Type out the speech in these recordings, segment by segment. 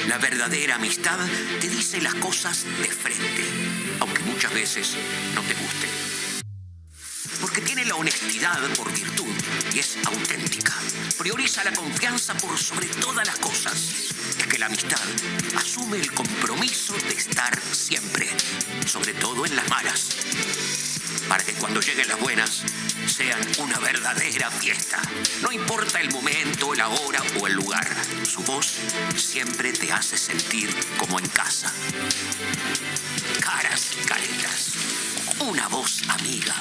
La verdadera amistad te dice las cosas de frente, aunque muchas veces no te gusten. Porque tiene la honestidad por virtud y es auténtica. Prioriza la confianza por sobre todas las cosas. Es que la amistad asume el compromiso de estar siempre, sobre todo en las malas, para que cuando lleguen las buenas sean una verdadera fiesta. No importa el momento, la hora o el lugar, su voz siempre te hace sentir como en casa. Caras y caretas, una voz amiga.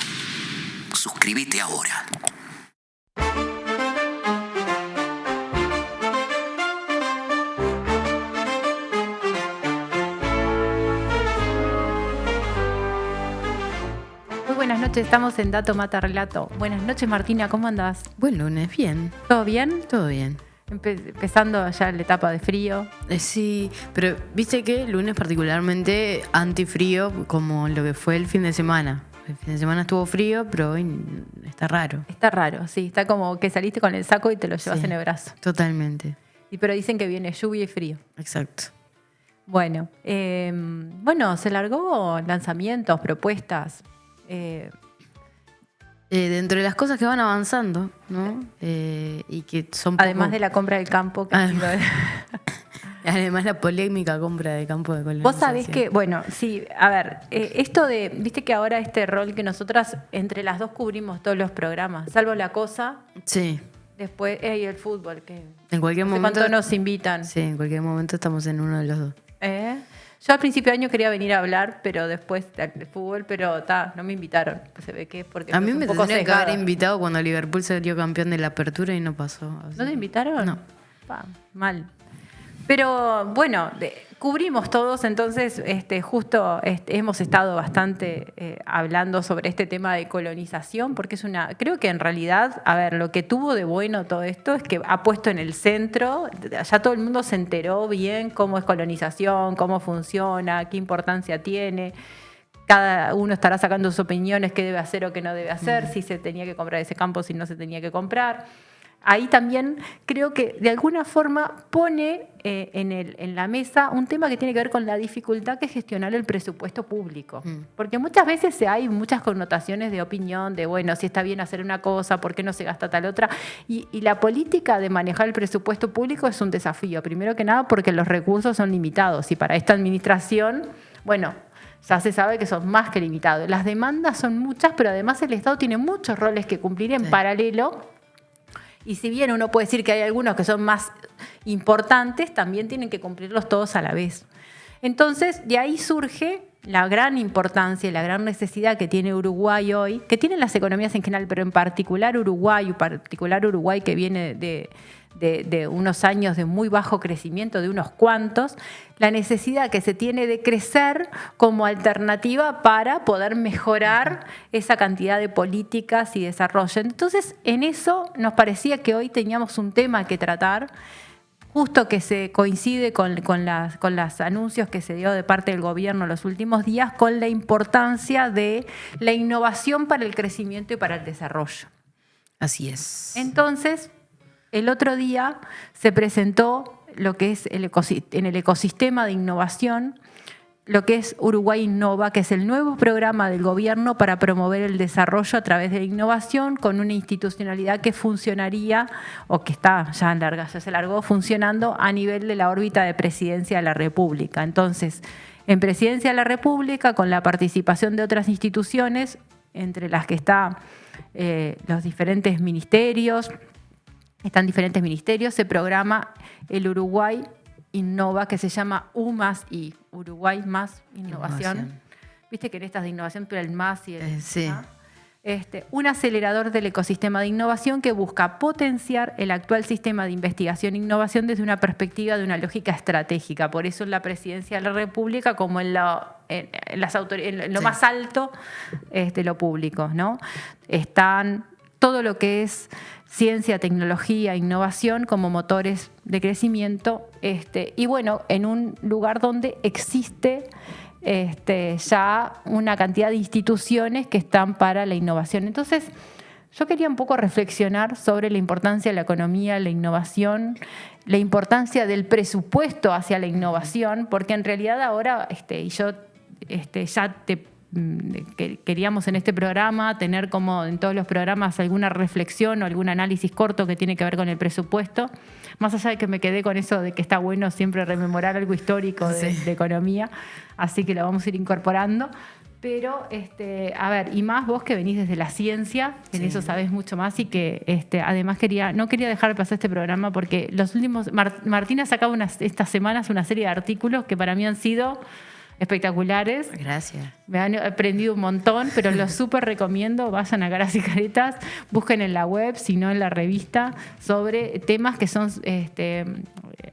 Suscríbete ahora. Buenas noches, estamos en Dato Mata Relato. Buenas noches, Martina, ¿cómo andás? Buen lunes, bien. ¿Todo bien? Todo bien. Empezando ya la etapa de frío. Sí, pero viste que lunes particularmente antifrío como lo que fue el fin de semana. El fin de semana estuvo frío, pero hoy está raro. Está raro, sí. Está como que saliste con el saco y te lo llevas en el brazo. Totalmente. Pero dicen que viene lluvia y frío. Exacto. Bueno, se largó lanzamientos, propuestas. Dentro de las cosas que van avanzando, ¿no? Y que son además de la compra del campo. Además la polémica compra de campo de colonización. Vos sabés que, esto de, viste que ahora este rol que nosotras entre las dos cubrimos todos los programas, salvo La Cosa. Sí. Después hay el fútbol, que en cualquier momento cuánto nos invitan. Sí, en cualquier momento estamos en uno de los dos. Yo al principio de año quería venir a hablar, pero después del fútbol, pero no me invitaron. Se ve que es porque a mí me tendría que haber invitado cuando Liverpool salió campeón de la Apertura y no pasó. ¿No te invitaron? No. Mal. Pero bueno, cubrimos todos, entonces justo hemos estado bastante hablando sobre este tema de colonización, porque creo que en realidad, lo que tuvo de bueno todo esto es que ha puesto en el centro, ya todo el mundo se enteró bien cómo es colonización, cómo funciona, qué importancia tiene. Cada uno estará sacando sus opiniones, qué debe hacer o qué no debe hacer, si se tenía que comprar ese campo, si no se tenía que comprar. Ahí también creo que de alguna forma pone en la mesa un tema que tiene que ver con la dificultad que es gestionar el presupuesto público. Porque muchas veces hay muchas connotaciones de opinión, de si está bien hacer una cosa, ¿por qué no se gasta tal otra? Y la política de manejar el presupuesto público es un desafío, primero que nada porque los recursos son limitados y para esta administración, ya se sabe que son más que limitados. Las demandas son muchas, pero además el Estado tiene muchos roles que cumplir en paralelo. Y si bien uno puede decir que hay algunos que son más importantes, también tienen que cumplirlos todos a la vez. Entonces, de ahí surge la gran importancia y la gran necesidad que tiene Uruguay hoy, que tienen las economías en general, pero en particular Uruguay que viene de unos años de muy bajo crecimiento, de unos cuantos, la necesidad que se tiene de crecer como alternativa para poder mejorar esa cantidad de políticas y desarrollo. Entonces, en eso nos parecía que hoy teníamos un tema que tratar, justo que se coincide con los anuncios que se dio de parte del gobierno los últimos días, con la importancia de la innovación para el crecimiento y para el desarrollo. Así es. Entonces, el otro día se presentó lo que es en el ecosistema de innovación, lo que es Uruguay Innova, que es el nuevo programa del gobierno para promover el desarrollo a través de la innovación con una institucionalidad que funcionaría, o que está ya se largó funcionando a nivel de la órbita de Presidencia de la República. Entonces, en Presidencia de la República, con la participación de otras instituciones, entre las que están los diferentes ministerios, se programa el Uruguay Innova, que se llama U+I, Uruguay más innovación. Viste que en estas de innovación, pero el más y el sí. Un acelerador del ecosistema de innovación que busca potenciar el actual sistema de investigación e innovación desde una perspectiva de una lógica estratégica. Por eso en la Presidencia de la República, como en lo más alto, lo público, ¿no? Están todo lo que es ciencia, tecnología, innovación como motores de crecimiento, en un lugar donde existe ya una cantidad de instituciones que están para la innovación. Entonces, yo quería un poco reflexionar sobre la importancia de la economía, la innovación, la importancia del presupuesto hacia la innovación, porque en realidad ahora, y yo ya queríamos en este programa tener como en todos los programas alguna reflexión o algún análisis corto que tiene que ver con el presupuesto, más allá de que me quedé con eso de que está bueno siempre rememorar algo histórico de economía, así que lo vamos a ir incorporando. Pero, a ver, y más vos que venís desde la ciencia, en eso sabés mucho más y que además no quería dejar de pasar este programa porque los últimos, Martina ha sacado estas semanas una serie de artículos que para mí han sido espectaculares. Gracias. Me han aprendido un montón, pero los súper recomiendo. Vayan a Caras y Caretas, busquen en la web, si no en la revista, sobre temas que son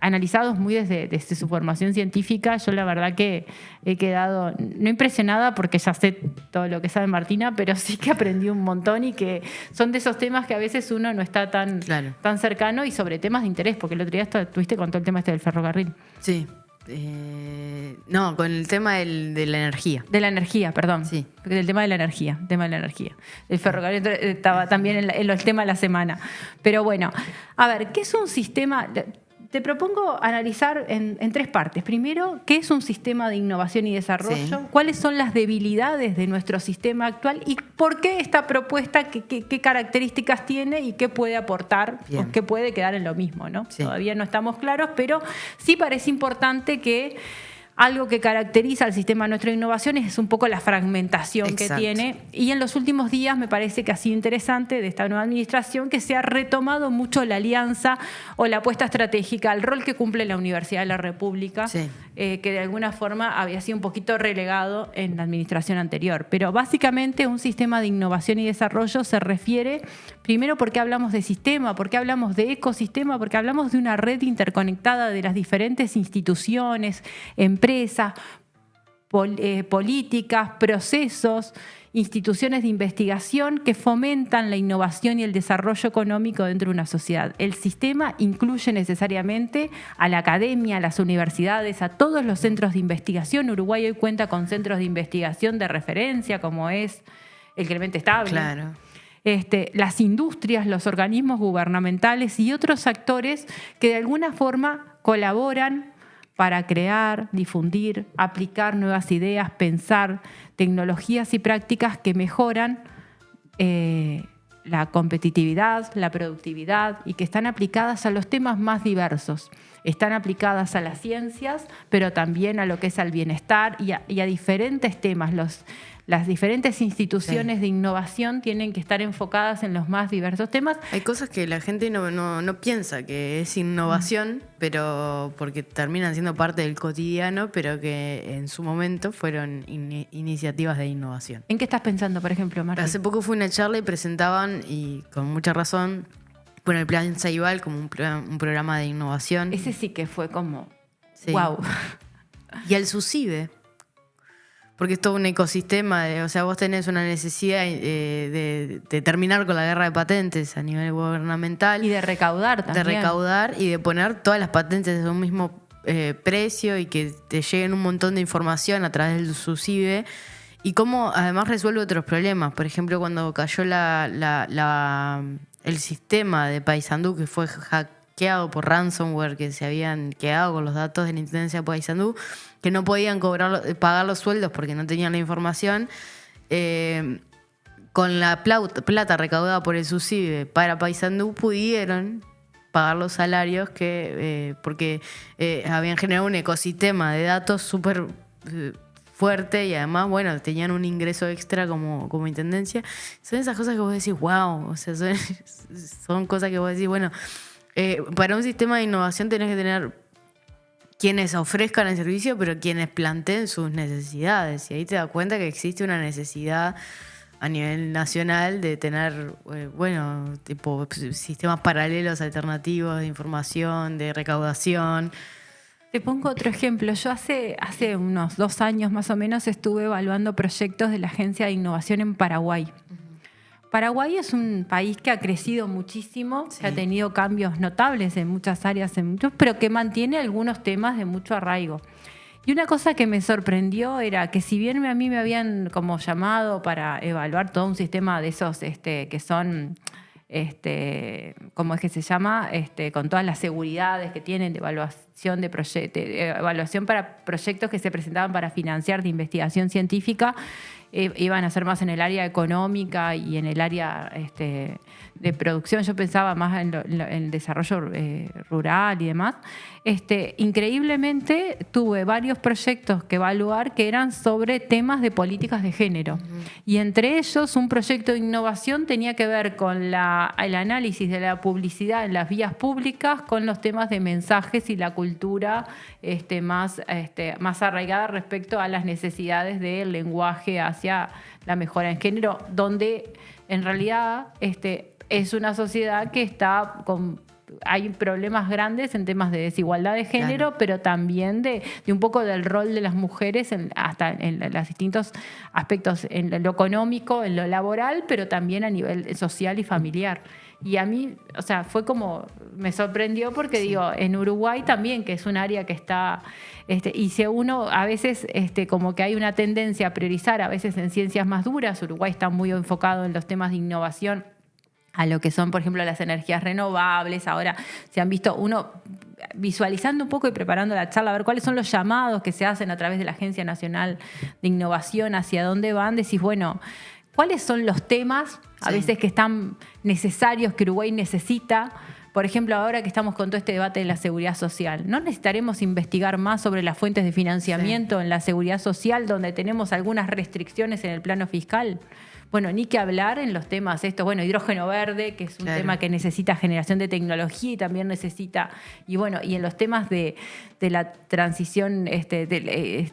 analizados muy desde su formación científica. Yo la verdad que he quedado, no impresionada porque ya sé todo lo que sabe Martina, pero sí que aprendí un montón y que son de esos temas que a veces uno no está tan cercano y sobre temas de interés, porque el otro día estuviste con todo el tema del ferrocarril. Sí. No, con el tema de la energía. De la energía, perdón. Sí. Del tema de la energía. El ferrocarril estaba también en el tema de la semana. Pero bueno, a ver, ¿qué es un sistema? Te propongo analizar en tres partes. Primero, ¿qué es un sistema de innovación y desarrollo? Sí. ¿Cuáles son las debilidades de nuestro sistema actual? ¿Y por qué esta propuesta, qué características tiene y qué puede aportar? O qué puede quedar en lo mismo, ¿no? Sí. Todavía no estamos claros, pero sí parece importante que algo que caracteriza al sistema de nuestra innovación es un poco la fragmentación que tiene. Y en los últimos días me parece que ha sido interesante de esta nueva administración que se ha retomado mucho la alianza o la apuesta estratégica, el rol que cumple la Universidad de la República, que de alguna forma había sido un poquito relegado en la administración anterior. Pero básicamente un sistema de innovación y desarrollo se refiere, primero, porque hablamos de sistema, porque hablamos de ecosistema, porque hablamos de una red interconectada de las diferentes instituciones, empresas, políticas, procesos, instituciones de investigación que fomentan la innovación y el desarrollo económico dentro de una sociedad. El sistema incluye necesariamente a la academia, a las universidades, a todos los centros de investigación. Uruguay hoy cuenta con centros de investigación de referencia, como es el Clemente Estable. Claro. Las industrias, los organismos gubernamentales y otros actores que de alguna forma colaboran para crear, difundir, aplicar nuevas ideas, pensar tecnologías y prácticas que mejoran la competitividad, la productividad y que están aplicadas a los temas más diversos. Están aplicadas a las ciencias, pero también a lo que es al bienestar y a diferentes temas. Las diferentes instituciones de innovación tienen que estar enfocadas en los más diversos temas. Hay cosas que la gente no piensa que es innovación, pero porque terminan siendo parte del cotidiano, pero que en su momento fueron iniciativas de innovación. ¿En qué estás pensando, por ejemplo, Martín? Hace poco fue una charla y presentaban, y con mucha razón, bueno, el Plan Ceibal como un programa de innovación. Ese sí que fue como wow. Y el SUSIBE. Porque es todo un ecosistema, o sea, vos tenés una necesidad de terminar con la guerra de patentes a nivel gubernamental. Y de recaudar también. De recaudar y de poner todas las patentes de un mismo precio y que te lleguen un montón de información a través del SUSIBE. Y cómo además resuelve otros problemas. Por ejemplo, cuando cayó el sistema de Paysandú, que fue hackeado por ransomware, que se habían quedado con los datos de la Intendencia de Paysandú, que no podían pagar los sueldos porque no tenían la información, con la plata recaudada por el SUSIBE para Paysandú pudieron pagar los salarios porque habían generado un ecosistema de datos súper fuerte y además, bueno, tenían un ingreso extra como intendencia. Son esas cosas que vos decís, wow, o sea, son cosas que vos decís, bueno, para un sistema de innovación tenés que tener quienes ofrezcan el servicio, pero quienes planteen sus necesidades. Y ahí te das cuenta que existe una necesidad a nivel nacional de tener, tipo sistemas paralelos, alternativos de información, de recaudación. Te pongo otro ejemplo. Yo hace unos 2 años más o menos estuve evaluando proyectos de la Agencia de Innovación en Paraguay. Paraguay es un país que ha crecido muchísimo, que ha tenido cambios notables en muchas áreas, pero que mantiene algunos temas de mucho arraigo. Y una cosa que me sorprendió era que si bien a mí me habían como llamado para evaluar todo un sistema de esos que son, ¿cómo es que se llama? Con todas las seguridades que tienen de evaluación evaluación para proyectos que se presentaban para financiar de investigación científica, iban a ser más en el área económica y en el área de producción. Yo pensaba más en el desarrollo rural y demás. Increíblemente tuve varios proyectos que evaluar que eran sobre temas de políticas de género. Y entre ellos un proyecto de innovación tenía que ver con el análisis de la publicidad en las vías públicas con los temas de mensajes y la cultura más arraigada respecto a las necesidades del lenguaje hacia la mejora en género, donde en realidad es una sociedad que hay problemas grandes en temas de desigualdad de género, claro, pero también de un poco del rol de las mujeres hasta en los distintos aspectos, en lo económico, en lo laboral, pero también a nivel social y familiar. Y a mí, o sea, fue como, me sorprendió porque digo, en Uruguay también, que es un área que está, y si uno a veces como que hay una tendencia a priorizar a veces en ciencias más duras, Uruguay está muy enfocado en los temas de innovación, a lo que son, por ejemplo, las energías renovables. Ahora se han visto uno visualizando un poco y preparando la charla, a ver cuáles son los llamados que se hacen a través de la Agencia Nacional de Innovación, hacia dónde van, decís, bueno, ¿cuáles son los temas a veces que están necesarios, que Uruguay necesita? Por ejemplo, ahora que estamos con todo este debate de la seguridad social, ¿no necesitaremos investigar más sobre las fuentes de financiamiento en la seguridad social, donde tenemos algunas restricciones en el plano fiscal? Bueno, ni que hablar en los temas hidrógeno verde, que es un tema que necesita generación de tecnología y también necesita, y en los temas de la transición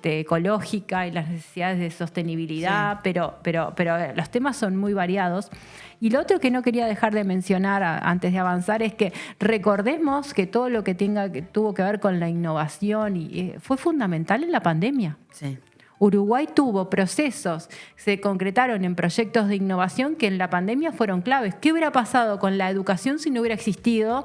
ecológica y las necesidades de sostenibilidad, pero los temas son muy variados. Y lo otro que no quería dejar de mencionar antes de avanzar es que recordemos que todo lo que tuvo que ver con la innovación fue fundamental en la pandemia. Sí. Uruguay tuvo procesos, se concretaron en proyectos de innovación que en la pandemia fueron claves. ¿Qué hubiera pasado con la educación si no hubiera existido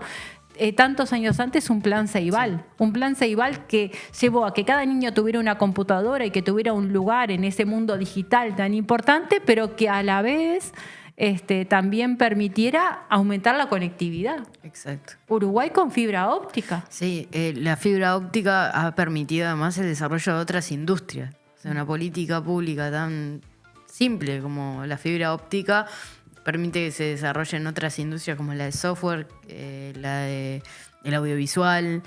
tantos años antes un plan Ceibal? Sí. Un plan Ceibal que llevó a que cada niño tuviera una computadora y que tuviera un lugar en ese mundo digital tan importante, pero que a la vez también permitiera aumentar la conectividad. Exacto. Uruguay con fibra óptica. Sí, la fibra óptica ha permitido además el desarrollo de otras industrias. Una política pública tan simple como la fibra óptica permite que se desarrollen otras industrias como la de software, la de el audiovisual,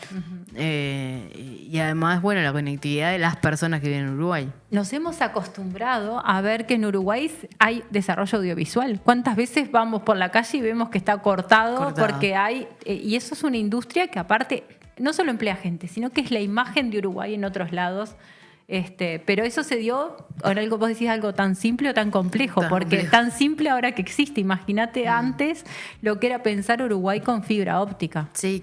y además, la conectividad de las personas que viven en Uruguay. Nos hemos acostumbrado a ver que en Uruguay hay desarrollo audiovisual. ¿Cuántas veces vamos por la calle y vemos que está cortado? Porque hay... y eso es una industria que aparte no solo emplea gente, sino que es la imagen de Uruguay en otros lados. Pero eso se dio, ahora vos decís algo tan simple o tan complejo, porque tan simple ahora que existe. Imagínate antes lo que era pensar Uruguay con fibra óptica. Sí,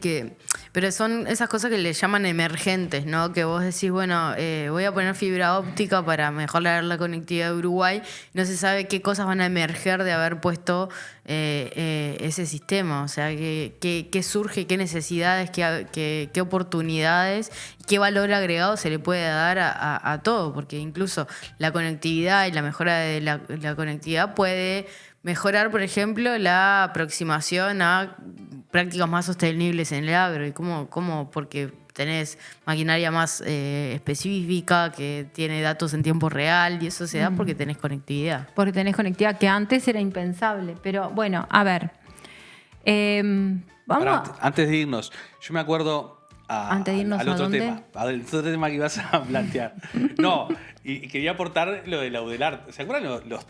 pero son esas cosas que le llaman emergentes, ¿no? Que vos decís, voy a poner fibra óptica para mejorar la conectividad de Uruguay. No se sabe qué cosas van a emerger de haber puesto ese sistema. O sea, qué surge, qué necesidades, qué oportunidades, qué valor agregado se le puede dar a todo, porque incluso la conectividad y la mejora de la conectividad puede mejorar, por ejemplo, la aproximación a prácticas más sostenibles en el agro. ¿Y cómo? Porque tenés maquinaria más específica, que tiene datos en tiempo real, y eso se da porque tenés conectividad. Porque tenés conectividad, que antes era impensable. Pero bueno, a ver. Antes de irnos, yo me acuerdo... Antes de irnos al otro ¿dónde? tema, al otro tema que ibas a plantear. No, y quería aportar lo de la UDELAR. ¿Se acuerdan los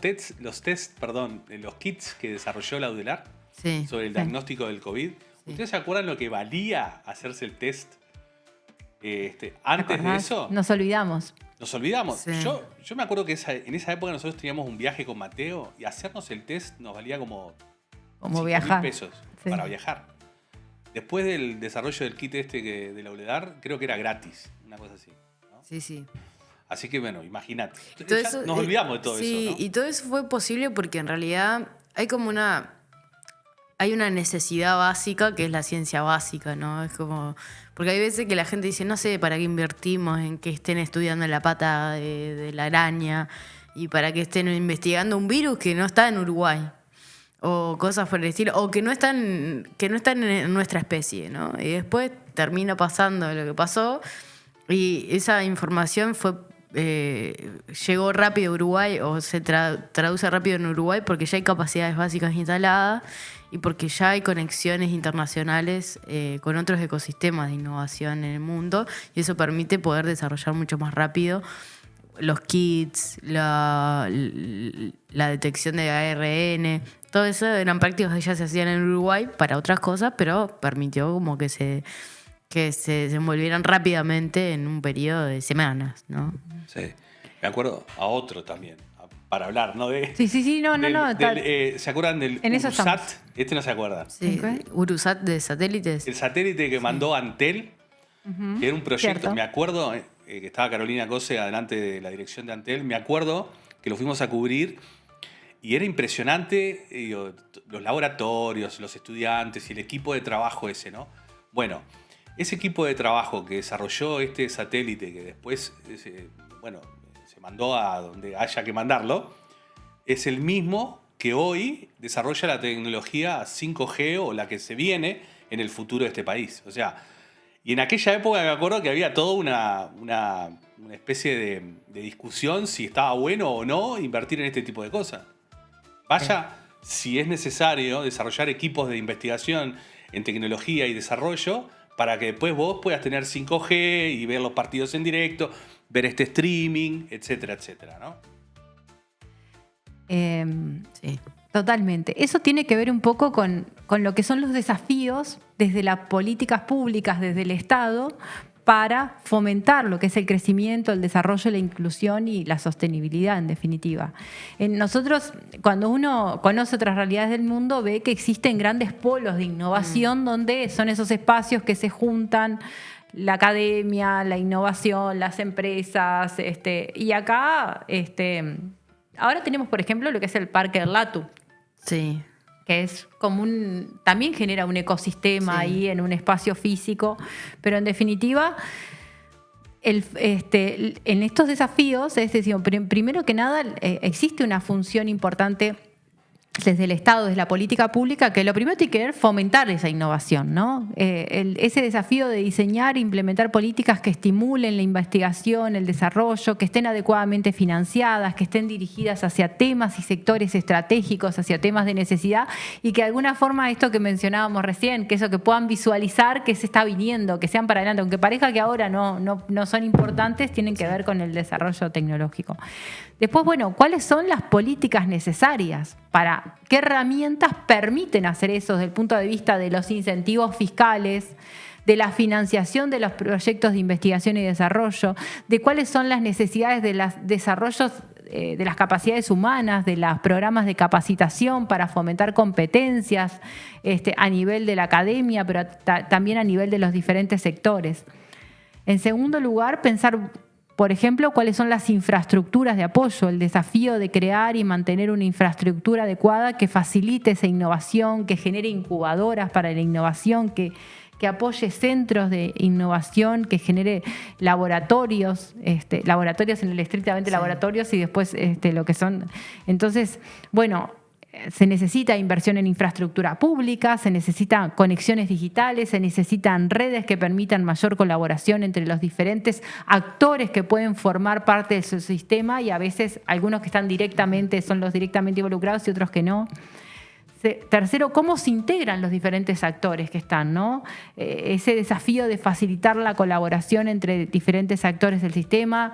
kits que desarrolló la UDELAR? Sí. Sobre el diagnóstico del COVID. Sí. ¿Ustedes se acuerdan lo que valía hacerse el test antes de eso? Nos olvidamos. Nos olvidamos. Sí. Yo me acuerdo que en esa época nosotros teníamos un viaje con Mateo y hacernos el test nos valía como viajar. $5.000 para viajar. Después del desarrollo del kit de la UDELAR, creo que era gratis, una cosa así, ¿no? Sí. Así que imagínate. Nos olvidamos de todo eso, ¿no? Sí, y todo eso fue posible porque en realidad hay como hay una necesidad básica que es la ciencia básica, ¿no? Es como... Porque hay veces que la gente dice, no sé, ¿para qué invertimos en que estén estudiando la pata de la araña y para que estén investigando un virus que no está en Uruguay? O cosas por el estilo, o que no están en nuestra especie, ¿no? Y después termina pasando lo que pasó y esa información llegó rápido a Uruguay o se traduce rápido en Uruguay porque ya hay capacidades básicas instaladas y porque ya hay conexiones internacionales con otros ecosistemas de innovación en el mundo y eso permite poder desarrollar mucho más rápido los kits, la detección de ARN, todo eso eran prácticas que ya se hacían en Uruguay para otras cosas, pero permitió como que se desenvolvieran rápidamente en un periodo de semanas, ¿no? Sí. Me acuerdo a otro también, para hablar, ¿no? Sí, no. ¿Se acuerdan del En eso Urusat? estamos. Este no se acuerdan. Sí, Okay. Urusat de satélites. El satélite que mandó Antel, que era un proyecto, Cierto. me acuerdo, que estaba Carolina Cose adelante de la dirección de Antel, me acuerdo que lo fuimos a cubrir y era impresionante los laboratorios, los estudiantes y el equipo de trabajo ese, ¿no? Bueno, ese equipo de trabajo que desarrolló este satélite, que después, se mandó a donde haya que mandarlo, es el mismo que hoy desarrolla la tecnología 5G o la que se viene en el futuro de este país. O sea, y en aquella época me acuerdo que había toda una especie de discusión si estaba bueno o no invertir en este tipo de cosas. Vaya, si es necesario desarrollar equipos de investigación en tecnología y desarrollo para que después vos puedas tener 5G y ver los partidos en directo, ver este streaming, etcétera, etcétera, ¿no? Sí. Totalmente. Eso tiene que ver un poco con lo que son los desafíos desde las políticas públicas, desde el Estado, para fomentar lo que es el crecimiento, el desarrollo, la inclusión y la sostenibilidad, en definitiva. Nosotros, cuando uno conoce otras realidades del mundo, ve que existen grandes polos de innovación donde son esos espacios que se juntan la academia, la innovación, las empresas, y acá, ahora tenemos, por ejemplo, lo que es el Parque Latu, Sí. que es como también genera un ecosistema ahí en un espacio físico, pero en definitiva, en estos desafíos, es decir, primero que nada, existe una función importante desde el Estado, desde la política pública, que lo primero tiene que ver fomentar esa innovación, ¿no? Ese desafío de diseñar e implementar políticas que estimulen la investigación, el desarrollo, que estén adecuadamente financiadas, que estén dirigidas hacia temas y sectores estratégicos, hacia temas de necesidad, y que de alguna forma esto que mencionábamos recién, que eso que puedan visualizar que se está viniendo, que sean para adelante, aunque parezca que ahora no son importantes, tienen que ver con el desarrollo tecnológico. Después, bueno, ¿cuáles son las políticas necesarias? ¿Qué herramientas permiten hacer eso desde el punto de vista de los incentivos fiscales, de la financiación de los proyectos de investigación y desarrollo, de cuáles son las necesidades de los desarrollos de las capacidades humanas, de los programas de capacitación para fomentar competencias a nivel de la academia, pero también a nivel de los diferentes sectores? En segundo lugar, pensar, por ejemplo, cuáles son las infraestructuras de apoyo, el desafío de crear y mantener una infraestructura adecuada que facilite esa innovación, que genere incubadoras para la innovación, que apoye centros de innovación, que genere laboratorios, laboratorios en el estrictamente laboratorios y después lo que son. Entonces, bueno, se necesita inversión en infraestructura pública, se necesitan conexiones digitales, se necesitan redes que permitan mayor colaboración entre los diferentes actores que pueden formar parte de su sistema y a veces algunos que están son los directamente involucrados y otros que no. Tercero, ¿cómo se integran los diferentes actores que están, ¿no? Ese desafío de facilitar la colaboración entre diferentes actores del sistema,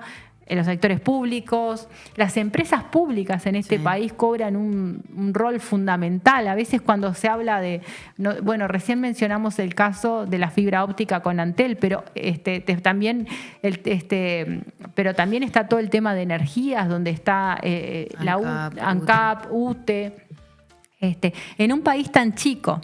los sectores públicos, las empresas públicas en este país cobran un rol fundamental. A veces cuando se habla recién mencionamos el caso de la fibra óptica con Antel, pero también está todo el tema de energías, donde está la ANCAP, UTE. En un país tan chico,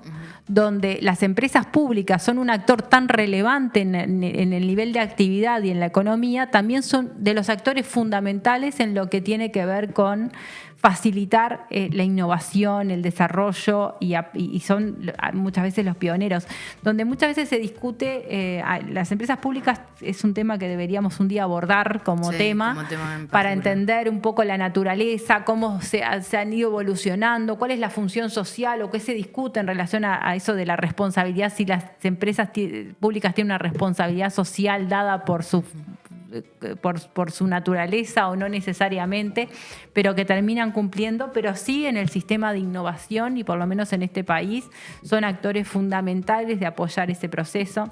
donde las empresas públicas son un actor tan relevante en el nivel de actividad y en la economía, también son de los actores fundamentales en lo que tiene que ver con facilitar la innovación, el desarrollo y son muchas veces los pioneros. Donde muchas veces se discute, las empresas públicas es un tema que deberíamos un día abordar como tema para entender un poco la naturaleza, cómo se han ido evolucionando, cuál es la función social o qué se discute en relación a eso de la responsabilidad, si las empresas públicas tienen una responsabilidad social dada por su naturaleza o no necesariamente, pero que terminan cumpliendo, pero sí en el sistema de innovación y por lo menos en este país son actores fundamentales de apoyar ese proceso.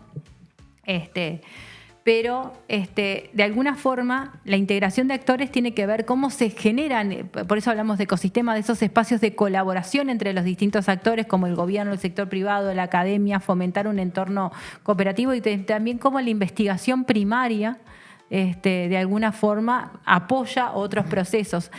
Pero de alguna forma la integración de actores tiene que ver cómo se generan, por eso hablamos de ecosistema, de esos espacios de colaboración entre los distintos actores como el gobierno, el sector privado, la academia, fomentar un entorno cooperativo y también cómo la investigación primaria de alguna forma apoya otros procesos.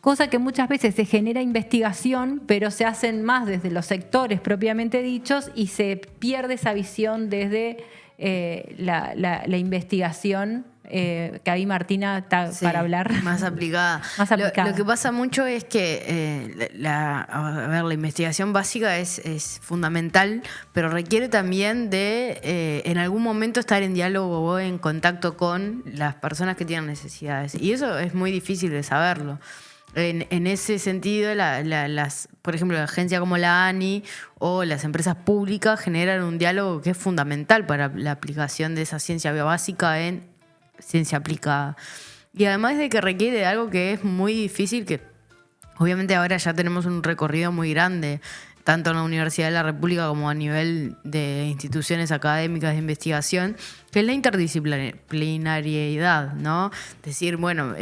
Cosa que muchas veces se genera investigación, pero se hacen más desde los sectores propiamente dichos y se pierde esa visión desde la investigación, que ahí Martina está para hablar. Más aplicada. Lo que pasa mucho es que la investigación básica es fundamental, pero requiere también de en algún momento estar en diálogo o en contacto con las personas que tienen necesidades. Y eso es muy difícil de saberlo. En ese sentido, por ejemplo, la agencia como la ANI o las empresas públicas generan un diálogo que es fundamental para la aplicación de esa ciencia básica en ciencia aplicada. Y además de que requiere de algo que es muy difícil, que obviamente ahora ya tenemos un recorrido muy grande, tanto en la Universidad de la República como a nivel de instituciones académicas de investigación, que es la interdisciplinariedad, ¿no? Decir, bueno,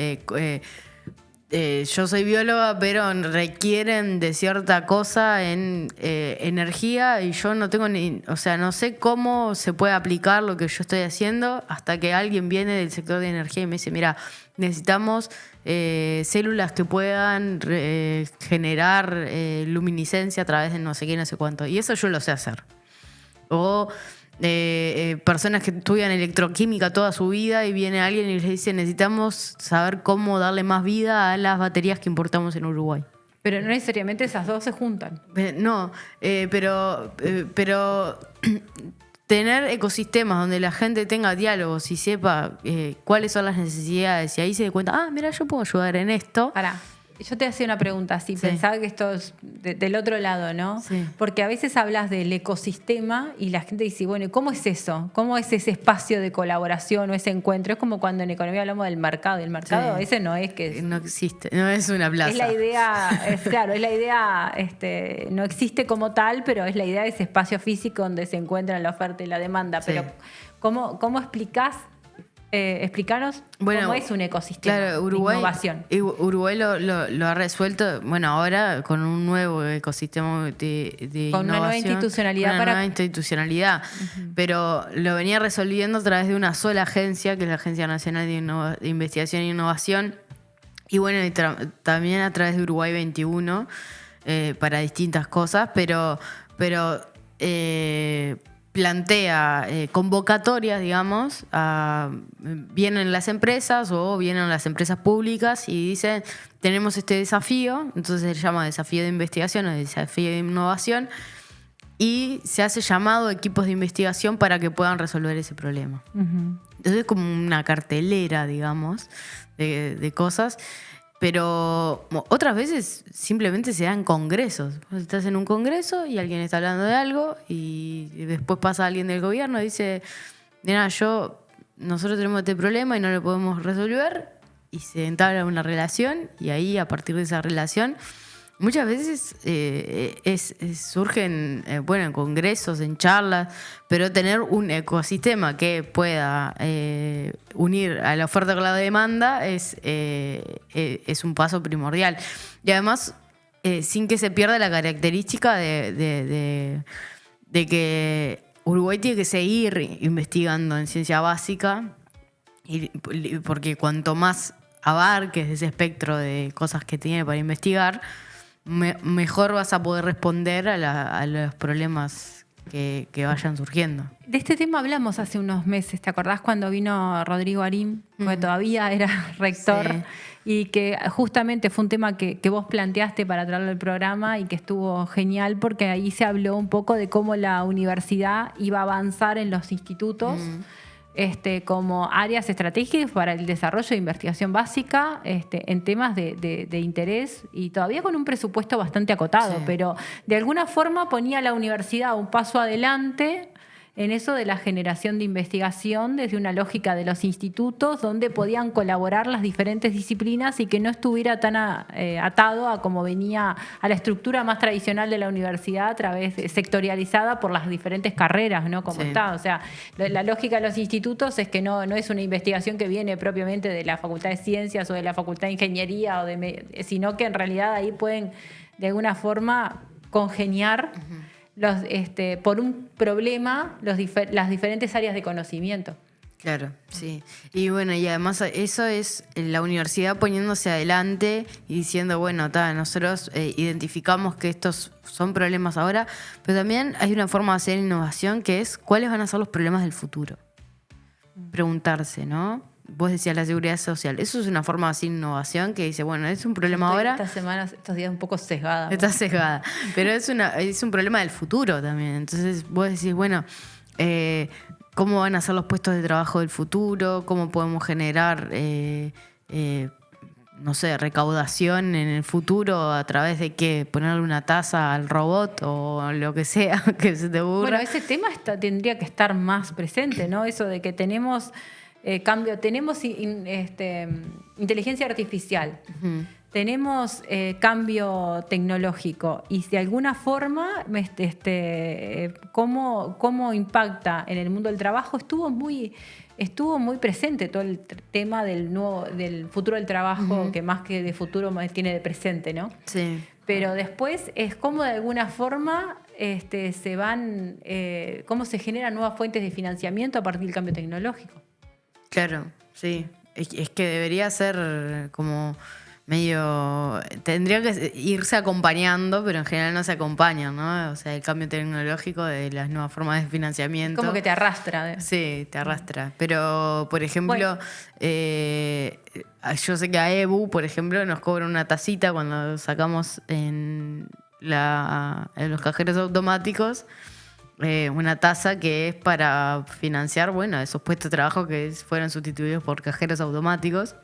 yo soy bióloga, pero requieren de cierta cosa en energía y yo no tengo no sé cómo se puede aplicar lo que yo estoy haciendo hasta que alguien viene del sector de energía y me dice, mira, necesitamos células que puedan generar luminiscencia a través de no sé qué, no sé cuánto. Y eso yo lo sé hacer. O personas que estudian electroquímica toda su vida y viene alguien y les dice necesitamos saber cómo darle más vida a las baterías que importamos en Uruguay. Pero no necesariamente esas dos se juntan. Pero tener ecosistemas donde la gente tenga diálogos y sepa cuáles son las necesidades y ahí se dé cuenta, mira, yo puedo ayudar en esto. Pará. Yo te hacía una pregunta, si pensaba que esto es del otro lado, ¿no? Sí. Porque a veces hablas del ecosistema y la gente dice, bueno, ¿cómo es eso? ¿Cómo es ese espacio de colaboración o ese encuentro? Es como cuando en economía hablamos del mercado. Y el mercado ese no es que... No existe, no es una plaza. Es la idea, no existe como tal, pero es la idea de ese espacio físico donde se encuentran la oferta y la demanda. Sí. Pero ¿cómo explicás? Explícanos cómo es un ecosistema de innovación. Uruguay lo ha resuelto, bueno, ahora con un nuevo ecosistema de innovación. Con una nueva institucionalidad. Nueva institucionalidad. Uh-huh. Pero lo venía resolviendo a través de una sola agencia, que es la Agencia Nacional de Investigación e Innovación. Y bueno, también a través de Uruguay 21, para distintas cosas, pero plantea convocatorias, digamos, vienen las empresas o vienen las empresas públicas y dicen, tenemos este desafío, entonces se llama desafío de investigación o desafío de innovación, y se hace llamado a equipos de investigación para que puedan resolver ese problema. Uh-huh. Entonces es como una cartelera, digamos, de cosas. Pero otras veces simplemente se dan congresos. Estás en un congreso y alguien está hablando de algo y después pasa alguien del gobierno y dice, mira, nosotros tenemos este problema y no lo podemos resolver, y se entabla una relación y ahí a partir de esa relación muchas veces surgen en congresos, en charlas, pero tener un ecosistema que pueda unir a la oferta con la demanda es un paso primordial. Y además, sin que se pierda la característica de que Uruguay tiene que seguir investigando en ciencia básica, porque cuanto más abarques ese espectro de cosas que tiene para investigar, mejor vas a poder responder a los problemas que vayan surgiendo. De este tema hablamos hace unos meses, ¿te acordás cuando vino Rodrigo Arim? Porque todavía era rector. Sí. Y que justamente fue un tema que vos planteaste para traerlo al programa y que estuvo genial porque ahí se habló un poco de cómo la universidad iba a avanzar en los institutos como áreas estratégicas para el desarrollo de investigación básica en temas de interés y todavía con un presupuesto bastante acotado, Sí. pero de alguna forma ponía a la universidad un paso adelante en eso de la generación de investigación desde una lógica de los institutos donde podían colaborar las diferentes disciplinas y que no estuviera tan atado a como venía a la estructura más tradicional de la universidad a través sectorializada por las diferentes carreras, ¿no? Como Sí. está. O sea, la lógica de los institutos es que no es una investigación que viene propiamente de la Facultad de Ciencias o de la Facultad de Ingeniería, sino que en realidad ahí pueden de alguna forma congeniar por un problema las diferentes áreas de conocimiento. Claro, sí. Y bueno, y además eso es la universidad poniéndose adelante y diciendo, bueno, nosotros identificamos que estos son problemas ahora, pero también hay una forma de hacer innovación que es cuáles van a ser los problemas del futuro. Preguntarse, ¿no? Vos decías la seguridad social. Eso es una forma de hacer innovación que dice, bueno, es un problema ahora. Estos días un poco sesgada. Está sesgada. Pero es un problema del futuro también. Entonces vos decís, bueno, ¿cómo van a ser los puestos de trabajo del futuro? ¿Cómo podemos generar, no sé, recaudación en el futuro a través de qué? Ponerle una tasa al robot o lo que sea que se te ocurra. Bueno, ese tema tendría que estar más presente, ¿no? Eso de que tenemos inteligencia artificial, tenemos cambio tecnológico y de alguna forma cómo impacta en el mundo del trabajo estuvo muy presente todo el tema del futuro del trabajo, que más que de futuro tiene de presente, ¿no? Sí. Pero después es cómo de alguna forma cómo se generan nuevas fuentes de financiamiento a partir del cambio tecnológico. Claro, sí. Es que debería ser como medio... Tendría que irse acompañando, pero en general no se acompañan, ¿no? O sea, el cambio tecnológico de las nuevas formas de financiamiento. Como que te arrastra. Sí, te arrastra. Pero, por ejemplo, Bueno. Yo sé que a EBU, por ejemplo, nos cobran una tacita cuando sacamos en los cajeros automáticos. Una tasa que es para financiar, bueno, esos puestos de trabajo que fueron sustituidos por cajeros automáticos.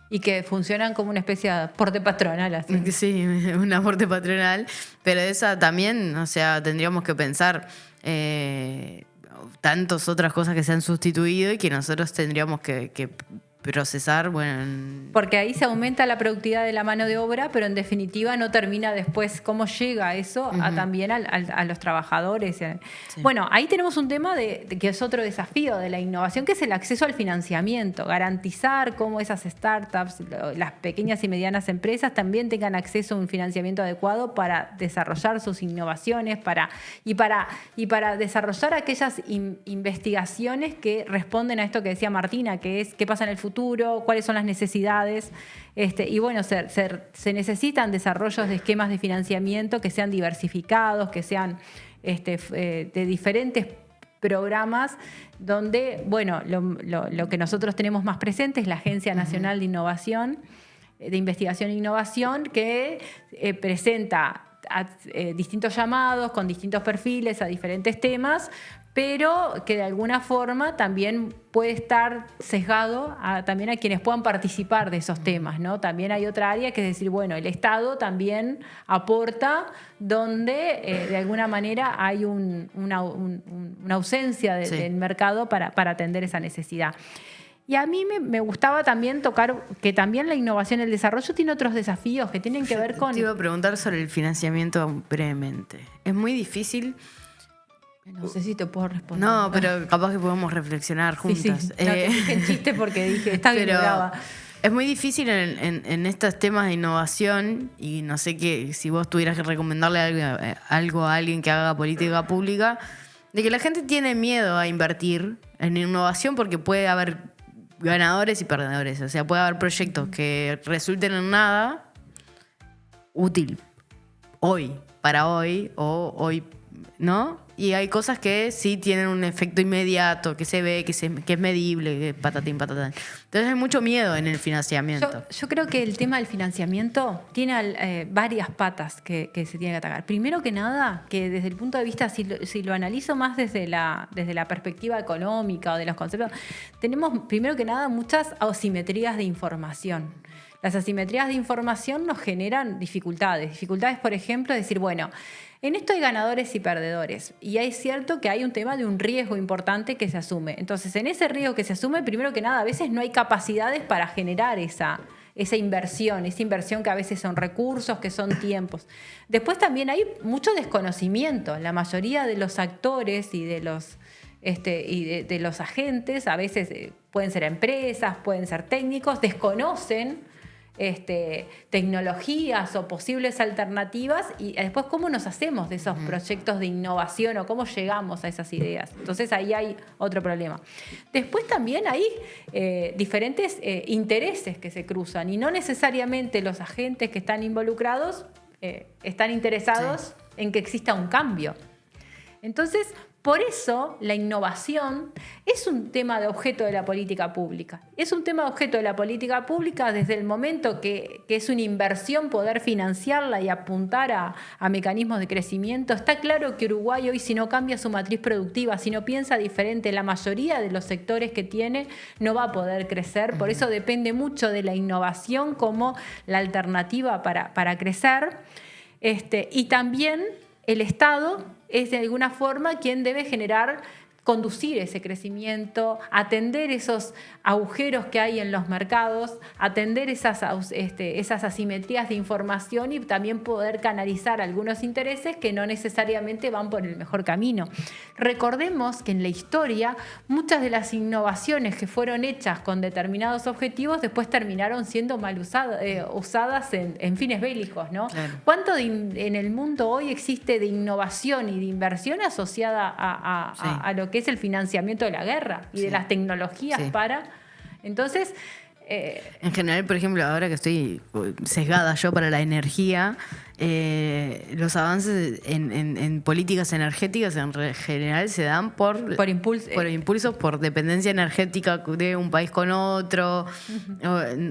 Y que funcionan como una especie de aporte patronal, así. Sí, un aporte patronal. Pero esa también, o sea, tendríamos que pensar tantas otras cosas que se han sustituido y que nosotros tendríamos que procesar, bueno... Porque ahí se aumenta la productividad de la mano de obra, pero en definitiva no termina después cómo llega eso también a los trabajadores. Sí. Bueno, ahí tenemos un tema de que es otro desafío de la innovación, que es el acceso al financiamiento. Garantizar cómo esas startups, las pequeñas y medianas empresas también tengan acceso a un financiamiento adecuado para desarrollar sus innovaciones y para desarrollar aquellas investigaciones que responden a esto que decía Martina, que es qué pasa en el futuro, cuáles son las necesidades. Y bueno, se necesitan desarrollos de esquemas de financiamiento que sean diversificados, que sean de diferentes programas donde, bueno, lo que nosotros tenemos más presente es la Agencia Nacional de Innovación, de Investigación e Innovación, que presenta distintos llamados con distintos perfiles a diferentes temas, pero que de alguna forma también puede estar sesgado también a quienes puedan participar de esos temas, ¿no? También hay otra área que es decir, bueno, el Estado también aporta donde de alguna manera hay una ausencia del mercado para atender esa necesidad. Y a mí me gustaba también tocar que también la innovación y el desarrollo tiene otros desafíos que tienen que ver con... Te iba a preguntar sobre el financiamiento brevemente. Es muy difícil... No sé si te puedo responder. No, pero capaz que podemos reflexionar juntas. Sí. No, te dije en chiste porque dije, está bien brava. Es muy difícil en estos temas de innovación, y no sé si vos tuvieras que recomendarle algo a alguien que haga política pública, de que la gente tiene miedo a invertir en innovación porque puede haber ganadores y perdedores. O sea, puede haber proyectos que resulten en nada útil para hoy, o hoy, ¿no? y hay cosas que sí tienen un efecto inmediato, que se ve, que es medible, que patatín, patatán. Entonces hay mucho miedo en el financiamiento. Yo creo que el tema del financiamiento tiene varias patas que se tienen que atacar. Primero que nada, que desde el punto de vista, si lo analizo más desde la perspectiva económica o de los conceptos, tenemos primero que nada muchas asimetrías de información. Las asimetrías de información nos generan dificultades. Dificultades, por ejemplo, de decir, bueno, en esto hay ganadores y perdedores. Y es cierto que hay un tema de un riesgo importante que se asume. Entonces, en ese riesgo que se asume, primero que nada, a veces no hay capacidades para generar esa inversión que a veces son recursos, que son tiempos. Después también hay mucho desconocimiento. La mayoría de los actores y de los de los agentes, a veces pueden ser empresas, pueden ser técnicos, desconocen tecnologías o posibles alternativas y después cómo nos hacemos de esos proyectos de innovación o cómo llegamos a esas ideas. Entonces ahí hay otro problema. Después también hay diferentes intereses que se cruzan y no necesariamente los agentes que están involucrados están interesados en que exista un cambio. Entonces, por eso la innovación es un tema de objeto de la política pública. Es un tema de objeto de la política pública desde el momento que es una inversión poder financiarla y apuntar a mecanismos de crecimiento. Está claro que Uruguay hoy, si no cambia su matriz productiva, si no piensa diferente, la mayoría de los sectores que tiene no va a poder crecer. Por eso depende mucho de la innovación como la alternativa para crecer. Y también el Estado es de alguna forma quien debe conducir ese crecimiento, atender esos agujeros que hay en los mercados, atender esas asimetrías de información y también poder canalizar algunos intereses que no necesariamente van por el mejor camino. Recordemos que en la historia muchas de las innovaciones que fueron hechas con determinados objetivos después terminaron siendo mal usadas en fines bélicos, ¿no? Claro. ¿Cuánto en el mundo hoy existe de innovación y de inversión asociada a lo que es el financiamiento de la guerra y de las tecnologías para... Entonces... en general, por ejemplo, ahora que estoy sesgada yo para la energía, los avances en políticas energéticas en general se dan por impulsos, por dependencia energética de un país con otro,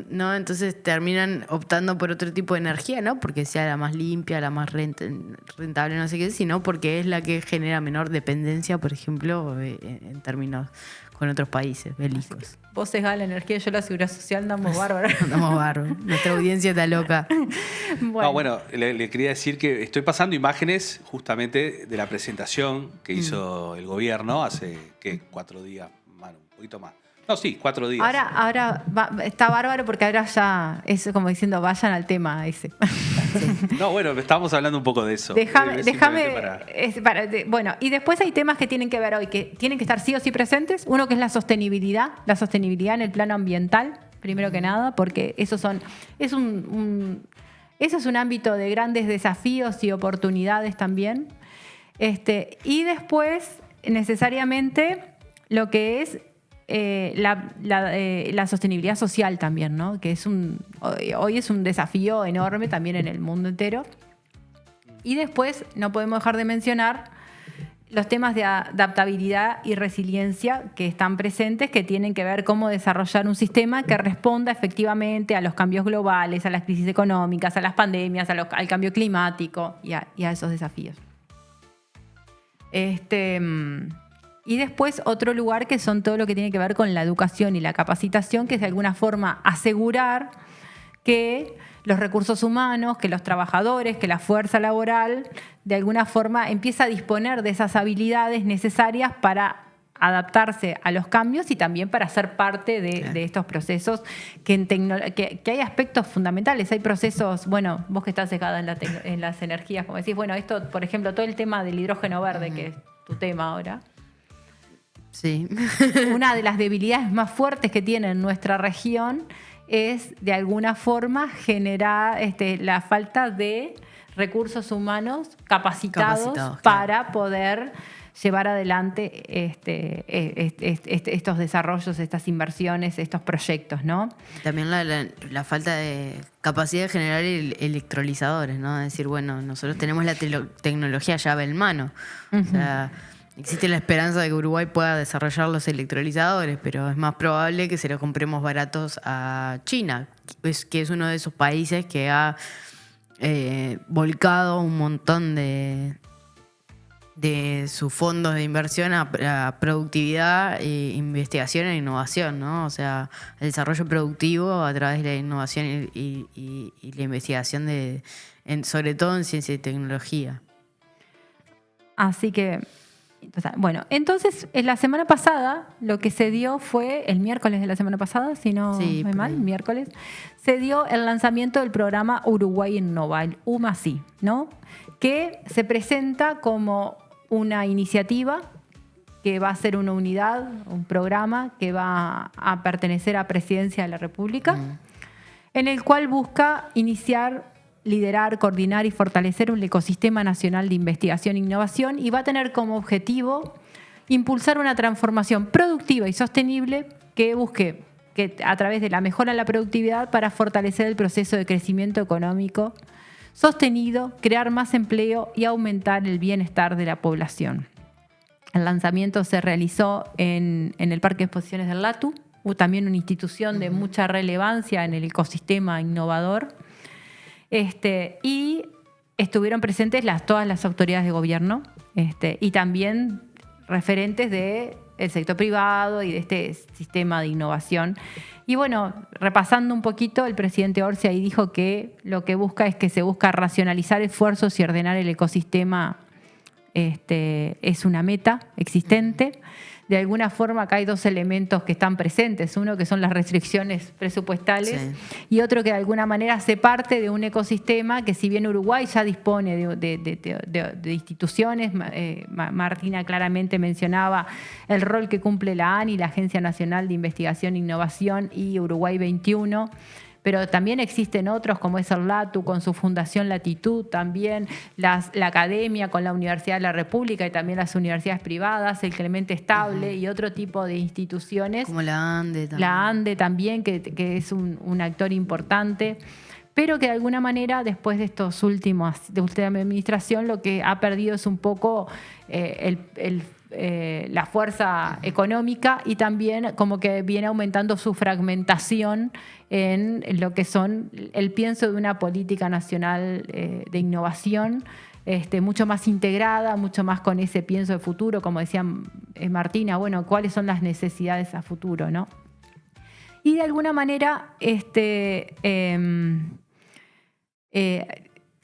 ¿no? Entonces terminan optando por otro tipo de energía, no porque sea la más limpia, la más rentable, no sé qué, sino porque es la que genera menor dependencia, por ejemplo, en términos con otros países bélicos. Vos sesgás la energía, yo la seguridad social, andamos bárbaros. Andamos bárbaros. Nuestra audiencia está loca. Le quería decir que estoy pasando imágenes justamente de la presentación que hizo el gobierno hace, 4 días, un poquito más. No, sí, 4 días. Ahora está bárbaro porque ahora ya es como diciendo, vayan al tema ese. No, bueno, estábamos hablando un poco de eso. Déjame. Bueno, y después hay temas que tienen que ver hoy, que tienen que estar sí o sí presentes. Uno que es la sostenibilidad en el plano ambiental, primero que nada, porque eso es un ámbito de grandes desafíos y oportunidades también. Y después, necesariamente, lo que es la sostenibilidad social también, ¿no? Que hoy es un desafío enorme también en el mundo entero. Y después no podemos dejar de mencionar los temas de adaptabilidad y resiliencia que están presentes, que tienen que ver cómo desarrollar un sistema que responda efectivamente a los cambios globales, a las crisis económicas, a las pandemias, al cambio climático y a esos desafíos. Y después otro lugar que son todo lo que tiene que ver con la educación y la capacitación, que es de alguna forma asegurar que los recursos humanos, que los trabajadores, que la fuerza laboral, de alguna forma empieza a disponer de esas habilidades necesarias para adaptarse a los cambios y también para ser parte de estos procesos que hay aspectos fundamentales. Hay procesos, bueno, vos que estás sesgada en las energías, como decís, bueno, esto, por ejemplo, todo el tema del hidrógeno verde, que es tu tema ahora. Sí. Una de las debilidades más fuertes que tiene nuestra región es, de alguna forma, generar la falta de recursos humanos capacitados para poder llevar adelante estos desarrollos, estas inversiones, estos proyectos, ¿no? También la falta de capacidad de generar electrolizadores, ¿no? Es decir, bueno, nosotros tenemos la tecnología llave en mano. O sea, existe la esperanza de que Uruguay pueda desarrollar los electrolizadores, pero es más probable que se los compremos baratos a China, que es uno de esos países que ha volcado un montón de sus fondos de inversión a productividad, investigación e innovación, ¿no? O sea, el desarrollo productivo a través de la innovación y la investigación sobre todo en ciencia y tecnología. Así que, bueno, entonces en la semana pasada lo que se dio fue, el miércoles de la semana pasada, si no me mal, el miércoles, se dio el lanzamiento del programa Uruguay Innova, el UMASI, ¿no? Que se presenta como una iniciativa que va a ser una unidad, un programa que va a pertenecer a Presidencia de la República, en el cual busca iniciar, liderar, coordinar y fortalecer un ecosistema nacional de investigación e innovación, y va a tener como objetivo impulsar una transformación productiva y sostenible que busque a través de la mejora de la productividad para fortalecer el proceso de crecimiento económico sostenido, crear más empleo y aumentar el bienestar de la población. El lanzamiento se realizó en el Parque de Exposiciones del LATU, también una institución de mucha relevancia en el ecosistema innovador, y estuvieron presentes todas las autoridades de gobierno, y también referentes del sector privado y de este sistema de innovación. Y bueno, repasando un poquito, el presidente Orsi ahí dijo que lo que busca es que se busca racionalizar esfuerzos y ordenar el ecosistema. Es una meta existente. De alguna forma acá hay dos elementos que están presentes. Uno que son las restricciones presupuestales, y otro que de alguna manera hace parte de un ecosistema que, si bien Uruguay ya dispone de instituciones, Martina claramente mencionaba el rol que cumple la ANI, la Agencia Nacional de Investigación e Innovación, y Uruguay 21, pero también existen otros como es el LATU con su Fundación Latitud, también la Academia con la Universidad de la República y también las universidades privadas, el Clemente Estable y otro tipo de instituciones. Como la ANDE también. La ANDE también, que es un actor importante, pero que de alguna manera después de estos últimos, de esta administración, lo que ha perdido es un poco la fuerza económica, y también como que viene aumentando su fragmentación en lo que son el pienso de una política nacional de innovación, mucho más integrada, mucho más con ese pienso de futuro, como decía Martina, bueno, cuáles son las necesidades a futuro, ¿no? Y de alguna manera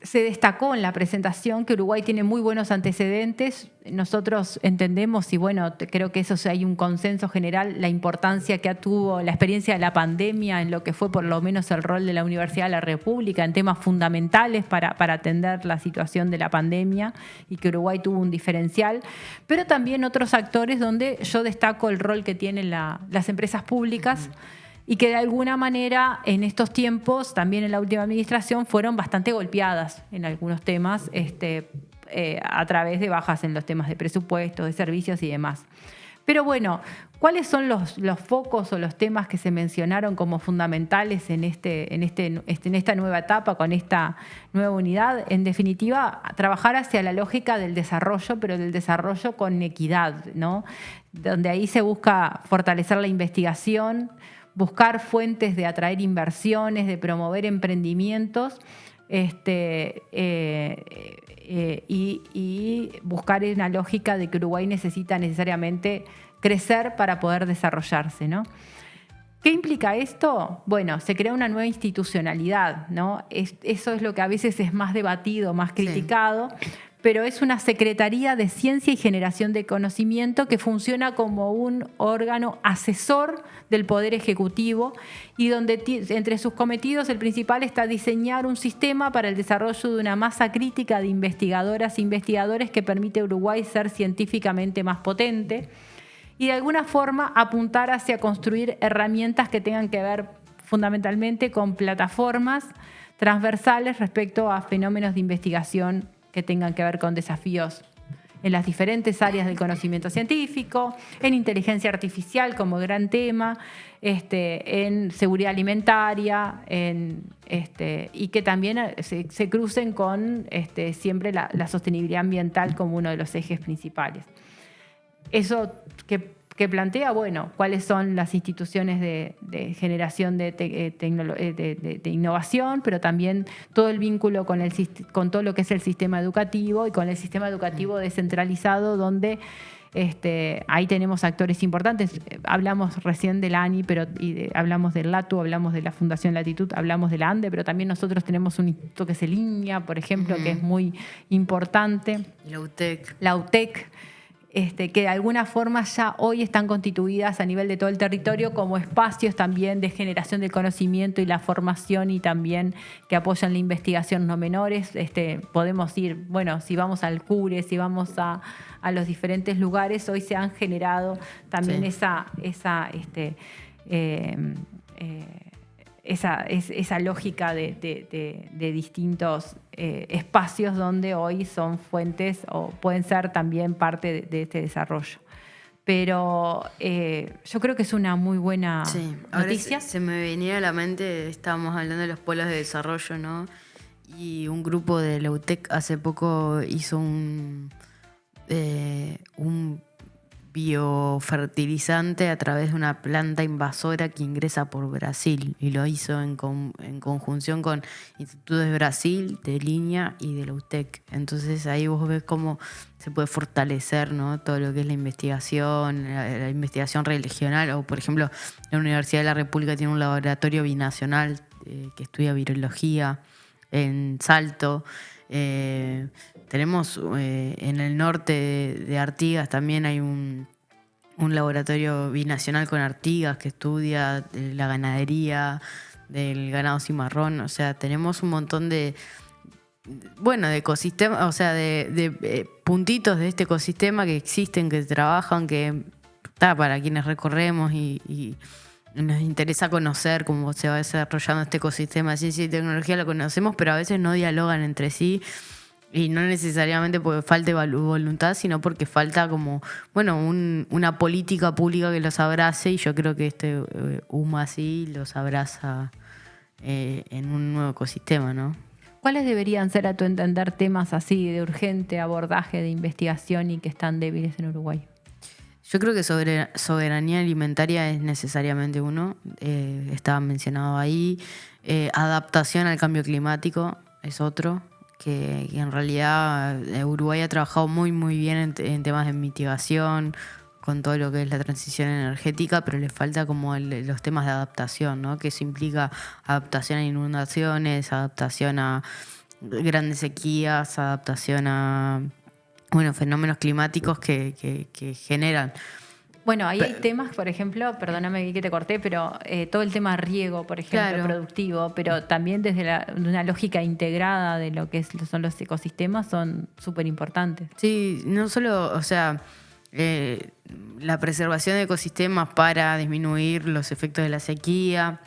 se destacó en la presentación que Uruguay tiene muy buenos antecedentes. Nosotros entendemos, y bueno, creo que eso hay un consenso general, la importancia que tuvo la experiencia de la pandemia en lo que fue por lo menos el rol de la Universidad de la República en temas fundamentales para atender la situación de la pandemia, y que Uruguay tuvo un diferencial. Pero también otros actores donde yo destaco el rol que tienen las empresas públicas, y que de alguna manera en estos tiempos, también en la última administración, fueron bastante golpeadas en algunos temas a través de bajas en los temas de presupuestos, de servicios y demás. Pero bueno, ¿cuáles son los focos o los temas que se mencionaron como fundamentales en esta nueva etapa, con esta nueva unidad? En definitiva, trabajar hacia la lógica del desarrollo, pero del desarrollo con equidad, ¿no? Donde ahí se busca fortalecer la investigación, buscar fuentes de atraer inversiones, de promover emprendimientos, y buscar una lógica de que Uruguay necesita necesariamente crecer para poder desarrollarse, ¿no? ¿Qué implica esto? Bueno, se crea una nueva institucionalidad, ¿no? Eso es lo que a veces es más debatido, más criticado, pero es una Secretaría de Ciencia y Generación de Conocimiento que funciona como un órgano asesor del Poder Ejecutivo, y donde entre sus cometidos el principal está diseñar un sistema para el desarrollo de una masa crítica de investigadoras e investigadores que permite a Uruguay ser científicamente más potente, y de alguna forma apuntar hacia construir herramientas que tengan que ver fundamentalmente con plataformas transversales respecto a fenómenos de investigación que tengan que ver con desafíos en las diferentes áreas del conocimiento científico, en inteligencia artificial como gran tema, en seguridad alimentaria, y que también se crucen con siempre la sostenibilidad ambiental como uno de los ejes principales. Eso que plantea, bueno, cuáles son las instituciones de generación de innovación, pero también todo el vínculo con todo lo que es el sistema educativo y con el sistema educativo descentralizado, donde ahí tenemos actores importantes. Hablamos recién del ANI, pero hablamos del LATU, hablamos de la Fundación Latitud, hablamos de la ANDE, pero también nosotros tenemos un instituto que es el INIA, por ejemplo, que es muy importante. La UTEC. Que de alguna forma ya hoy están constituidas a nivel de todo el territorio como espacios también de generación del conocimiento y la formación, y también que apoyan la investigación no menores. Podemos ir, bueno, si vamos al CURE, si vamos a los diferentes lugares, hoy se han generado también esa lógica de distintos espacios donde hoy son fuentes o pueden ser también parte de este desarrollo. Pero yo creo que es una muy buena noticia. Se me venía a la mente, estábamos hablando de los polos de desarrollo, ¿no? Y un grupo de la UTEC hace poco hizo un biofertilizante a través de una planta invasora que ingresa por Brasil, y lo hizo en conjunción con institutos de Brasil, de Línea y de la UTEC. Entonces ahí vos ves cómo se puede fortalecer, ¿no?, todo lo que es la investigación regional. O por ejemplo, la Universidad de la República tiene un laboratorio binacional que estudia virología en Salto. Tenemos en el norte de Artigas también hay un laboratorio binacional con Artigas que estudia la ganadería del ganado cimarrón. O sea, tenemos un montón de ecosistemas, o sea, de puntitos de este ecosistema que existen, que trabajan, que está para quienes recorremos y nos interesa conocer cómo se va desarrollando este ecosistema de ciencia y tecnología. Lo conocemos, pero a veces no dialogan entre sí. Y no necesariamente porque falte voluntad, sino porque falta como, una política pública que los abrace, y yo creo que UMA sí los abraza en un nuevo ecosistema, ¿no? ¿Cuáles deberían ser, a tu entender, temas así de urgente abordaje de investigación y que están débiles en Uruguay? Yo creo que soberanía alimentaria es necesariamente uno, estaba mencionado ahí. Adaptación al cambio climático es otro. Que en realidad Uruguay ha trabajado muy muy bien en temas de mitigación, con todo lo que es la transición energética, pero le falta como los temas de adaptación, ¿no? Que eso implica adaptación a inundaciones, adaptación a grandes sequías, adaptación a fenómenos climáticos que generan. Bueno, ahí hay temas, por ejemplo, perdóname que te corté, pero todo el tema riego, por ejemplo, productivo, pero también desde una lógica integrada de lo que son los ecosistemas, son súper importantes. Sí, no solo, o sea, la preservación de ecosistemas para disminuir los efectos de la sequía,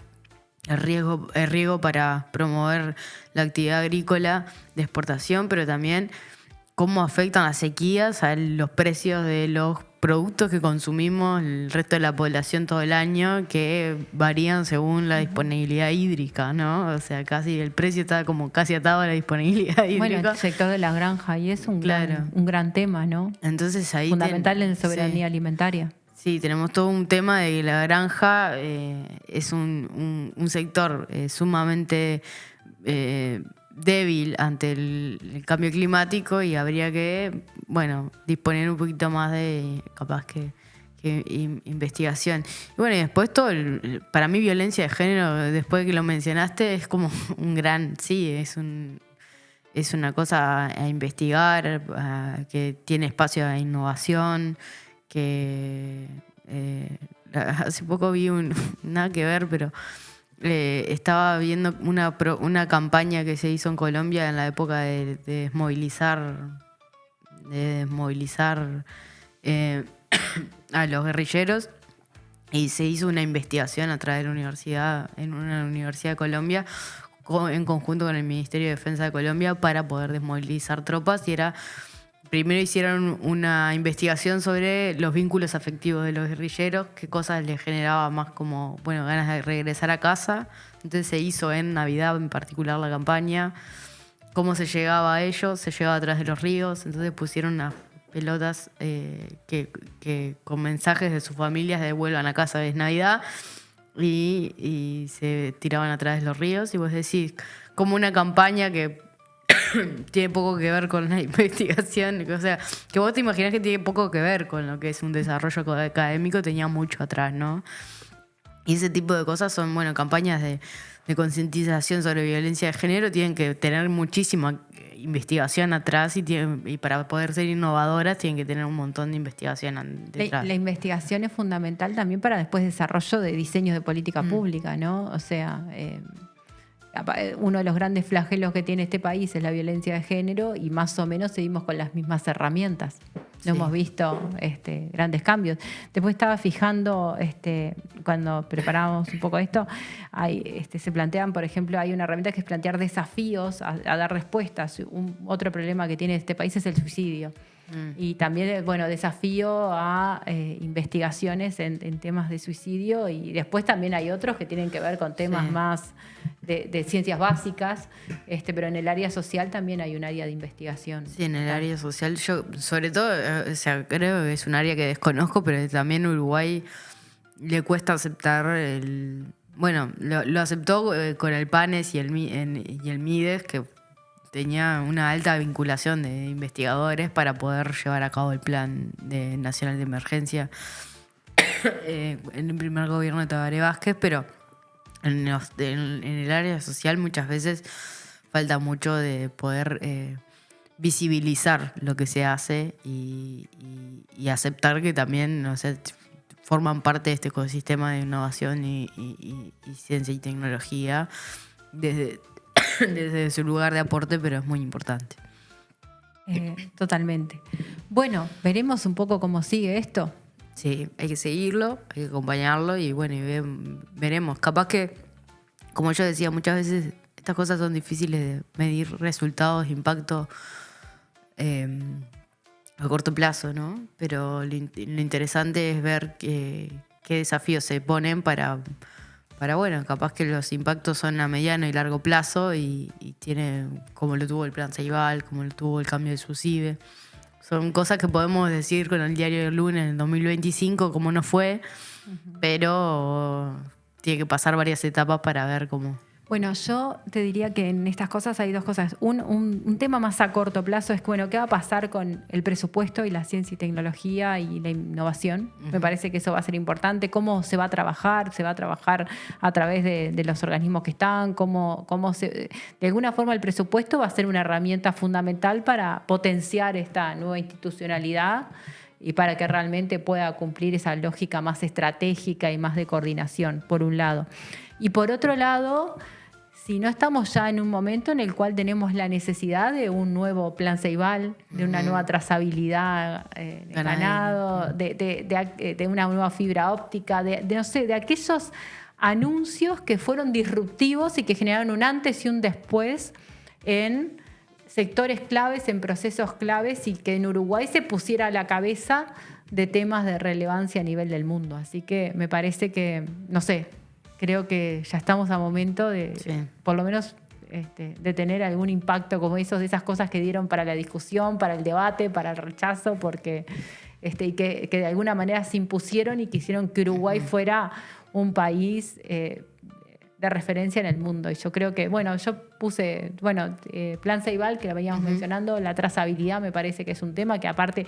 el riego para promover la actividad agrícola de exportación, pero también cómo afectan las sequías a los precios de los productos que consumimos el resto de la población todo el año, que varían según la disponibilidad hídrica, ¿no? O sea, casi el precio está como casi atado a la disponibilidad hídrica. Bueno, el sector de la granja, y es un gran tema, ¿no? Entonces ahí fundamental en soberanía alimentaria. Sí, tenemos todo un tema de que la granja es un sector sumamente débil ante el cambio climático, y habría que, disponer un poquito más de, capaz que investigación. Y y después todo, para mí violencia de género, después de que lo mencionaste, es como un gran, es una cosa a investigar, que tiene espacio de innovación, que hace poco vi nada que ver, pero estaba viendo una campaña que se hizo en Colombia en la época de desmovilizar a los guerrilleros, y se hizo una investigación a través de una universidad de Colombia en conjunto con el Ministerio de Defensa de Colombia para poder desmovilizar tropas, y era primero hicieron una investigación sobre los vínculos afectivos de los guerrilleros, qué cosas les generaba más como, bueno, ganas de regresar a casa. Entonces se hizo en Navidad en particular la campaña. Cómo se llegaba a ellos, se llegaba a través de los ríos. Entonces pusieron unas pelotas que con mensajes de sus familias de vuelvan a casa, es Navidad. Y se tiraban a través de los ríos. Y vos decís, como una campaña que tiene poco que ver con la investigación, o sea, que vos te imaginás que tiene poco que ver con lo que es un desarrollo académico, tenía mucho atrás, ¿no? Y ese tipo de cosas son, bueno, campañas de concientización sobre violencia de género, tienen que tener muchísima investigación atrás y para poder ser innovadoras tienen que tener un montón de investigación detrás. La investigación es fundamental también para después desarrollo de diseños de política pública, ¿no? O sea, uno de los grandes flagelos que tiene este país es la violencia de género y más o menos seguimos con las mismas herramientas. No hemos visto grandes cambios. Después estaba fijando, cuando preparábamos un poco esto, se plantean, por ejemplo, hay una herramienta que es plantear desafíos a dar respuestas. Otro problema que tiene este país es el suicidio. Y también, bueno, desafío a investigaciones en temas de suicidio, y después también hay otros que tienen que ver con temas más de ciencias básicas, pero en el área social también hay un área de investigación. Sí, en el área social, yo sobre todo, o sea, creo que es un área que desconozco, pero también Uruguay le cuesta aceptar bueno, lo aceptó con el PANES y el MIDES, que tenía una alta vinculación de investigadores para poder llevar a cabo el Plan Nacional de Emergencia en el primer gobierno de Tabaré Vázquez, pero en el área social muchas veces falta mucho de poder visibilizar lo que se hace y aceptar que también, o sea, forman parte de este ecosistema de innovación y ciencia y tecnología desde su lugar de aporte, pero es muy importante. Totalmente. Bueno, veremos un poco cómo sigue esto. Sí, hay que seguirlo, hay que acompañarlo y bueno, veremos. Capaz que, como yo decía, muchas veces estas cosas son difíciles de medir resultados, impacto a corto plazo, ¿no? Pero lo interesante es ver qué desafíos se ponen para, bueno, capaz que los impactos son a mediano y largo plazo y tiene, como lo tuvo el Plan Ceibal, como lo tuvo el cambio de SUSIBE. Son cosas que podemos decir con el diario del lunes en el 2025 cómo no fue, pero tiene que pasar varias etapas para ver cómo. Bueno, yo te diría que en estas cosas hay dos cosas. Un tema más a corto plazo es, bueno, ¿qué va a pasar con el presupuesto y la ciencia y tecnología y la innovación? Me parece que eso va a ser importante. ¿Cómo se va a trabajar? ¿Se va a trabajar a través de los organismos que están? De alguna forma el presupuesto va a ser una herramienta fundamental para potenciar esta nueva institucionalidad y para que realmente pueda cumplir esa lógica más estratégica y más de coordinación, por un lado. Y por otro lado, si no estamos ya en un momento en el cual tenemos la necesidad de un nuevo plan Ceibal, de una nueva trazabilidad de ganado, de una nueva fibra óptica, no sé, de aquellos anuncios que fueron disruptivos y que generaron un antes y un después en sectores claves, en procesos claves, y que en Uruguay se pusiera a la cabeza de temas de relevancia a nivel del mundo. Así que me parece que, no sé, creo que ya estamos a momento de, por lo menos, de tener algún impacto como esos, de esas cosas que dieron para la discusión, para el debate, para el rechazo, porque y que de alguna manera se impusieron y que hicieron que Uruguay fuera un país de referencia en el mundo. Y yo creo que, bueno, yo puse, Plan Ceibal, que lo veníamos mencionando, la trazabilidad me parece que es un tema que aparte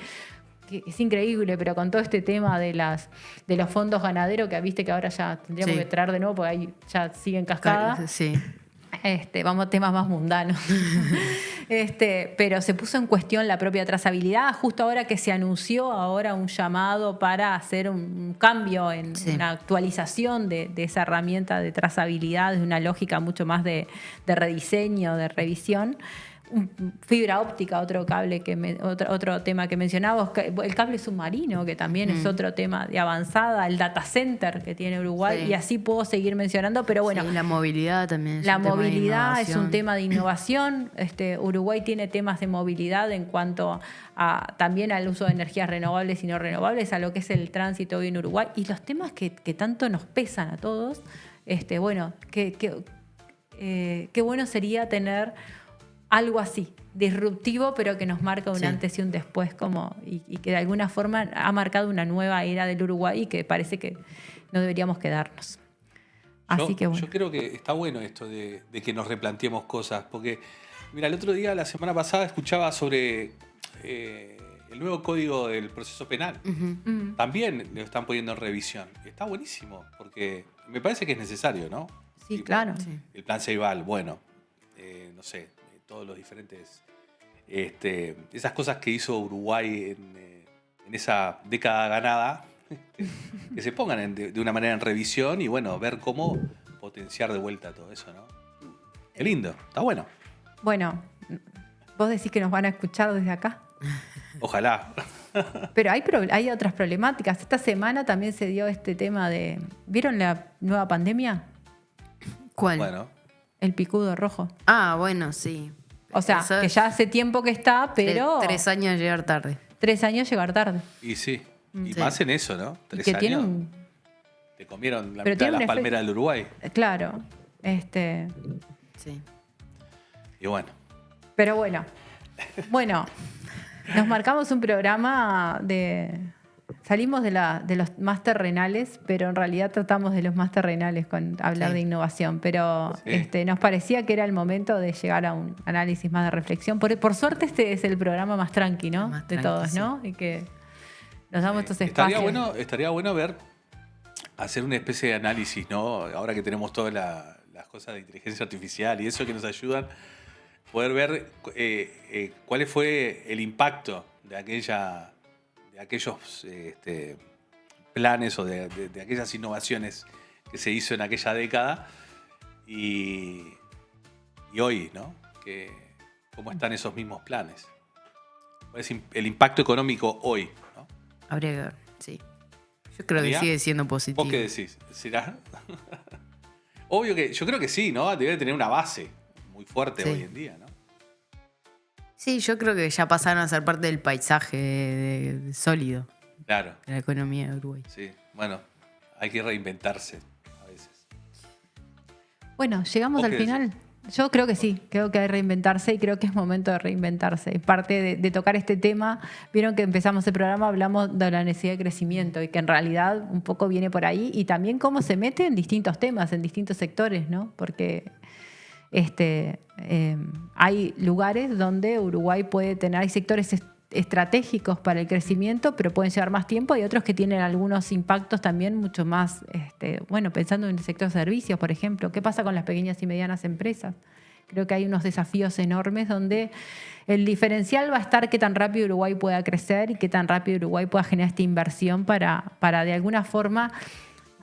que es increíble, pero con todo este tema de los fondos ganaderos, que viste que ahora ya tendríamos que traer de nuevo, porque ahí ya siguen cascadas. Sí. Vamos a temas más mundanos. Pero se puso en cuestión la propia trazabilidad, justo ahora que se anunció ahora un llamado para hacer un cambio, una actualización de esa herramienta de trazabilidad, de una lógica mucho más de rediseño, de revisión. fibra óptica, otro cable otro tema que mencionamos, el cable submarino, que también es otro tema de avanzada, el data center que tiene Uruguay, y así puedo seguir mencionando, pero bueno. Sí, la movilidad también. La movilidad es un tema de innovación. Uruguay tiene temas de movilidad en cuanto también al uso de energías renovables y no renovables, a lo que es el tránsito hoy en Uruguay, y los temas que tanto nos pesan a todos. Bueno, qué bueno sería tener algo así, disruptivo, pero que nos marca un antes y un después, y que de alguna forma ha marcado una nueva era del Uruguay y que parece que no deberíamos quedarnos. Así que bueno. Yo creo que está bueno esto de que nos replanteemos cosas, porque, mira, el otro día, la semana pasada, escuchaba sobre el nuevo código del proceso penal. También lo están poniendo en revisión. Está buenísimo, porque me parece que es necesario, ¿no? Sí, claro. El plan Ceibal, bueno, no sé, todos los diferentes... esas cosas que hizo Uruguay en esa década ganada, que se pongan de una manera en revisión y, bueno, ver cómo potenciar de vuelta todo eso, ¿no? Qué lindo, está bueno. Bueno, vos decís que nos van a escuchar desde acá. Ojalá. Pero hay otras problemáticas. Esta semana también se dio este tema de... ¿Vieron la nueva pandemia? ¿Cuál? Bueno. El picudo rojo. Ah, bueno, sí. O sea, Eso que ya hace tiempo que está, pero... 3 años llegar tarde. 3 años llegar tarde. Y sí, y Sí. más en eso, ¿no? 3 que años. tiene Te comieron la pero mitad de tiene las un palmeras del Uruguay. Claro. Sí. Y bueno. Pero bueno. Bueno, nos marcamos un programa Salimos de los más terrenales, pero en realidad tratamos de los más terrenales con hablar de innovación. Pero nos parecía que era el momento de llegar a un análisis más de reflexión. Por suerte este es el programa más tranqui, ¿no? Más de tranqui, todos, ¿no? Y que nos damos estos espacios. Estaría bueno hacer una especie de análisis, ¿no? Ahora que tenemos todas las cosas de inteligencia artificial y eso que nos ayudan, poder ver cuál fue el impacto de aquellos planes o de aquellas innovaciones que se hizo en aquella década y hoy, ¿no? ¿Cómo están esos mismos planes? ¿Cuál es el impacto económico hoy, ¿no? Habría que ver, sí. Yo creo ¿María? que sigue siendo positivo. ¿Vos qué decís? ¿Será? Obvio que yo creo que sí, ¿no? Debe tener una base muy fuerte hoy en día, ¿no? Sí, yo creo que ya pasaron a ser parte del paisaje sólido. Claro. De la economía de Uruguay. Sí, bueno, hay que reinventarse a veces. Bueno, llegamos al final. Yo creo que sí, creo que hay que reinventarse y creo que es momento de reinventarse. Es parte de tocar este tema. Vieron que empezamos el programa, hablamos de la necesidad de crecimiento y que en realidad un poco viene por ahí y también cómo se mete en distintos temas, en distintos sectores, ¿no? Porque hay lugares donde Uruguay puede tener, hay sectores estratégicos para el crecimiento, pero pueden llevar más tiempo, y otros que tienen algunos impactos también mucho más, pensando en el sector servicios, por ejemplo. ¿Qué pasa con las pequeñas y medianas empresas? Creo que hay unos desafíos enormes donde el diferencial va a estar qué tan rápido Uruguay pueda crecer y qué tan rápido Uruguay pueda generar esta inversión para de alguna forma...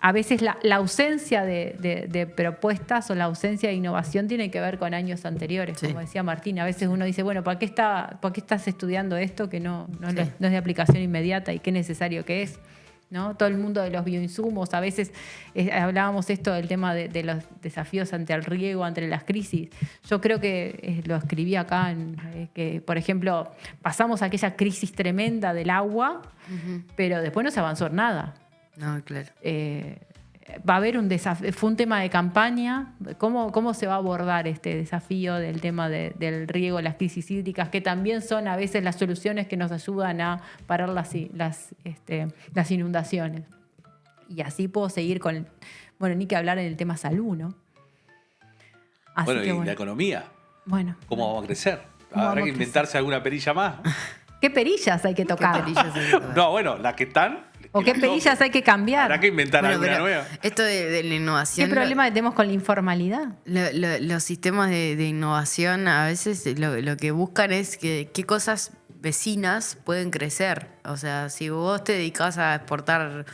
A veces la ausencia de propuestas o la ausencia de innovación tiene que ver con años anteriores, como decía Martín. A veces uno dice, bueno, ¿para qué estás estudiando esto que no es de aplicación inmediata y qué necesario que es? ¿No? Todo el mundo de los bioinsumos, a veces hablábamos esto del tema de los desafíos ante el riego, ante las crisis. Yo creo que lo escribí acá, que por ejemplo pasamos aquella crisis tremenda del agua, pero después no se avanzó en nada. No, claro. Va a haber un desafío, fue un tema de campaña. ¿Cómo se va a abordar este desafío del tema del riego, las crisis hídricas, que también son a veces las soluciones que nos ayudan a parar las inundaciones? Y así puedo seguir con, ni que hablar en el tema salud, ¿no? Así La economía. Bueno. ¿Cómo vamos a crecer? ¿Habrá que inventarse alguna perilla más? ¿Qué perillas hay que tocar? No, bueno, las que están... ¿O qué perillas hay que cambiar? Habrá que inventar alguna nueva. Esto de la innovación... ¿Qué problema tenemos con la informalidad? Los sistemas de innovación a veces lo que buscan es qué cosas vecinas pueden crecer. O sea, si vos te dedicás a exportar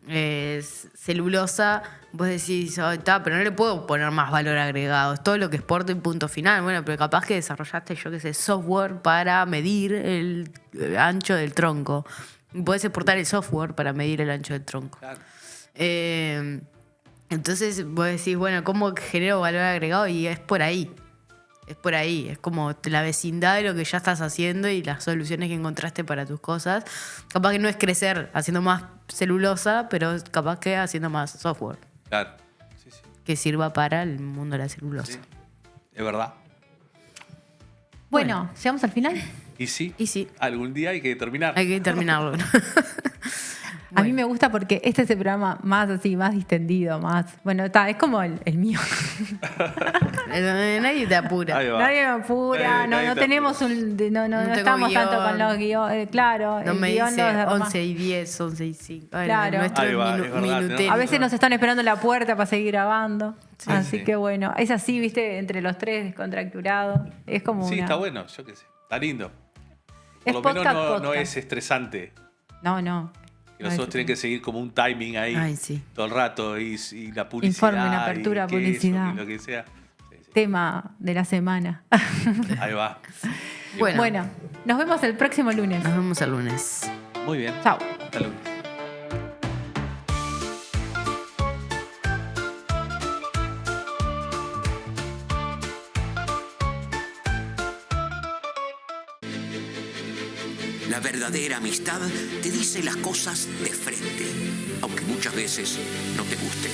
celulosa, vos decís, pero no le puedo poner más valor agregado, es todo lo que exporto y punto final. Bueno, pero capaz que desarrollaste, yo qué sé, software para medir el ancho del tronco. Y podés exportar el software para medir el ancho del tronco. Claro. Entonces vos decís, bueno, ¿cómo genero valor agregado? Y es por ahí. Es por ahí, es como la vecindad de lo que ya estás haciendo y las soluciones que encontraste para tus cosas. Capaz que no es crecer haciendo más celulosa, pero capaz que haciendo más software. Claro. Sí, sí. Que sirva para el mundo de la celulosa. Sí. Es verdad. Bueno, ¿llegamos al final? Y sí. Y sí. Algún día hay que terminar. Hay que terminarlo. A mí me gusta porque este es el programa más así, más distendido, más... Bueno, es como el mío. Nadie te apura. Ahí va. Nadie me apura, Nadie no te tenemos apura. no No tengo estamos guión. tanto con los guiones, claro. No el me guión dice nos da 11 y 10, 11 y 5. Claro. Nuestro Ahí va, es verdad, minutero. tenemos A veces nos están esperando en la puerta para seguir grabando. Sí, así sí. que bueno, es así, viste, entre los tres, descontracturado. Es como Sí, una... está bueno, yo qué sé. Está lindo. Es Por lo menos podcast. no es estresante. No. Y nosotros tienen que seguir como un timing ahí Ay, sí. todo el rato y la publicidad. Informe, la apertura, y queso, publicidad. y lo que sea. Sí, sí. Tema de la semana. Ahí va. Y Bueno. Nos vemos el próximo lunes. Nos vemos el lunes. Muy bien. Chao. Hasta lunes. La verdadera amistad te dice las cosas de frente, aunque muchas veces no te guste.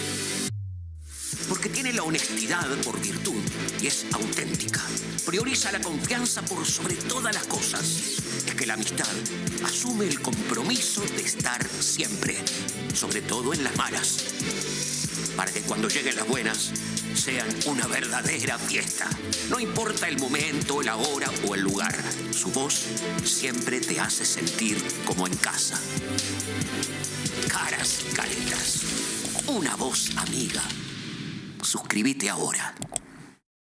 Porque tiene la honestidad por virtud y es auténtica. Prioriza la confianza por sobre todas las cosas. Es que la amistad asume el compromiso de estar siempre, sobre todo en las malas. Para que cuando lleguen las buenas sean una verdadera fiesta. No importa el momento, la hora o el lugar. Su voz siempre te hace sentir como en casa. Caras y caretas. Una voz amiga. Suscríbete ahora.